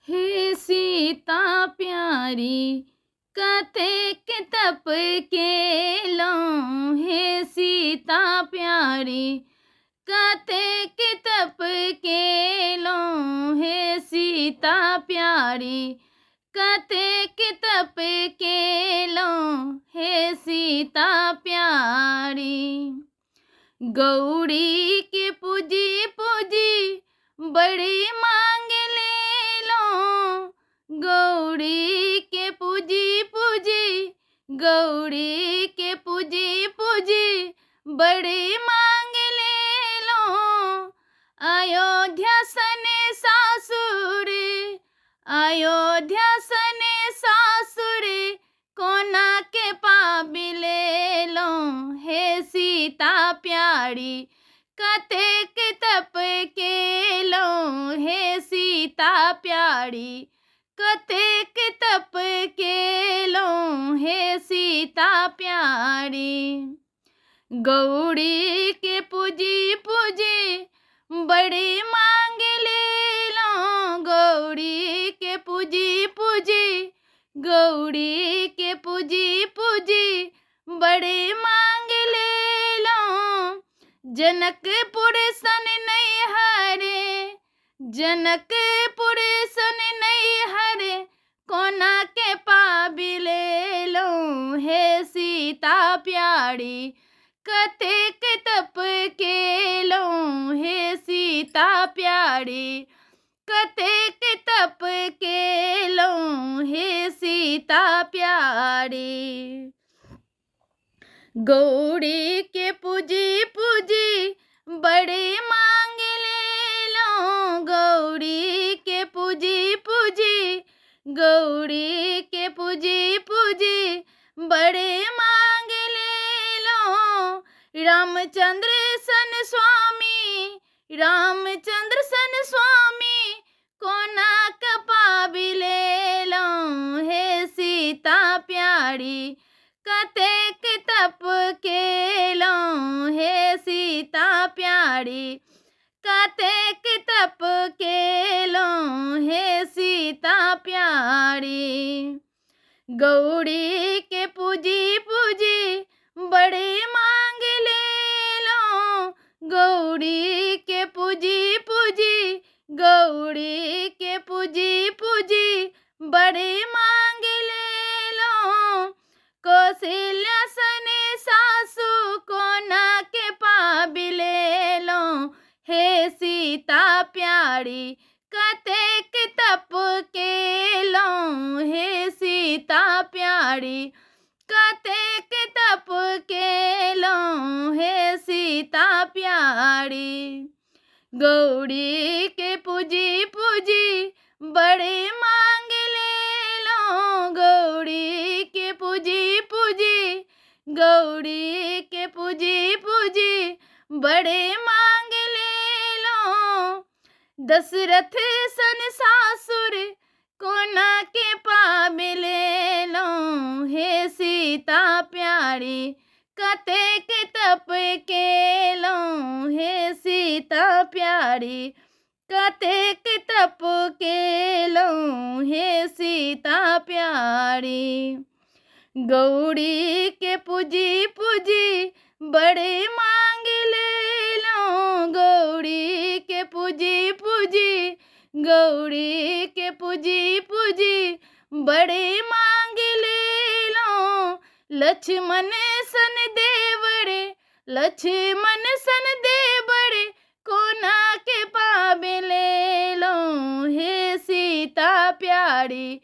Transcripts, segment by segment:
हे सीता प्यारी कतेक तप केलहुँ, हे सीता प्यारी कतेक तप केलहुँ, हे सीता प्यारी कतेक तप केलहुँ, हे सीता प्यारी। गौरी के पूजी पूजी बड़ी मांग लेलहुँ, गौरी के पूजी पूजी, गौरी के पूजी पूजी बड़ी मांग लेलहुँ। अयोध्या सने सासुर, अयोध्या सने सासुर कोना के पाबि लेलहुँ, हे सीता प्यारी कतेक तप केलहुँ, हे सीता प्यारी कतेक तप केलहुँ, हे सीता प्यारी। गौरी के पूजी पूजी बड़ी मांग लेलहुँ, गौरी के पूजी पूजी, गौरी के पूजी पूजी बड़ी मांग लेलहुँ। जनकपुर सन नैहरे, जनकपुर सन नैहरे कोना के पाबि लेलहुँ, हे सीता प्यारी कतेक तप केलहुँ, हे सीता प्यारी कतेक तप केलहुँ, हे सीता प्यारी। गौरी के पूजी पूजी बड़ी मांग लेलहुँ, गौरी के पूजी पूजी, गौरी के पूजी पूजी बड़ी मांग लेलहुँ। रामचंद्र सन स्वामी, रामचंद्र सन स्वामी कोना के पाबि लेलहुँ, हे सीता प्यारी कतेक तप केलहुँ, हे सीता प्यारी कतेक तप केलहुँ, हे सीता प्यारी। गौरी के पूजी पूजी बड़ी मांग लेलहुँ, गौरी के पूजी पूजी, गौरी के पूजी पूजी बड़ी मांग लेलहुँ। कौशल्या सने सासु कोना के पाबि लेलहुँ, हे सीता प्यारी कतेक तप केलहुँ, हे सीता प्यारी कतेक तप केलहुँ, हे सीता प्यारी। गौरी के पूजी पूजी बड़ी मांग लेलहुँ, गौरी के पूजी पूजी, गौरी के पूजी पूजी बड़ी मांग लेलहुँ। दशरथ सन सासुर कोना के पाबि लेलहुँ, हे सीता प्यारी कतेक तप केलहुँ, हे सीता प्यारी कतेक तप केलहुँ, हे सीता प्यारी। गौरी के पूजी पूजी बड़ी मांग लेलहुँ, गौरी के पूजी पूजी, गौरी के पूजी पूजी बड़ी मांग लेलहुँ। लक्ष्मण सन देवरे, लक्ष्मण सन देवरे कोना के पाबि लेलहुँ, हे सीता प्यारी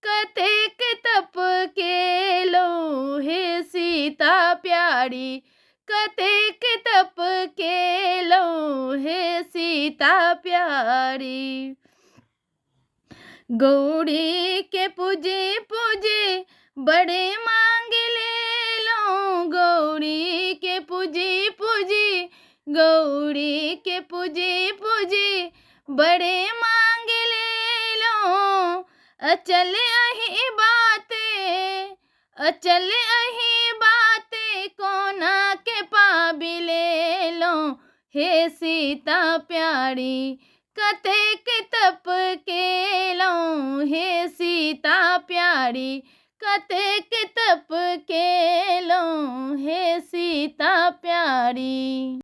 कतेक तप केलहुँ, हे सीता प्यारी कतेक तप केलहुँ, हे सीता प्यारी। गौरी के पूजी पूजी बड़ी मांग लेलहुँ, गौरी के पूजी पूजी, गौरी के पूजी पूजी बड़ी मांग लेलहुँ। अचल अही बातें, अचल अही बातें कोना के पाबि लेलहुँ, सीता प्यारी कतेक तप केलहुँ सीता प्यारी कतेक तप केलहुँ हे सीता प्यारी।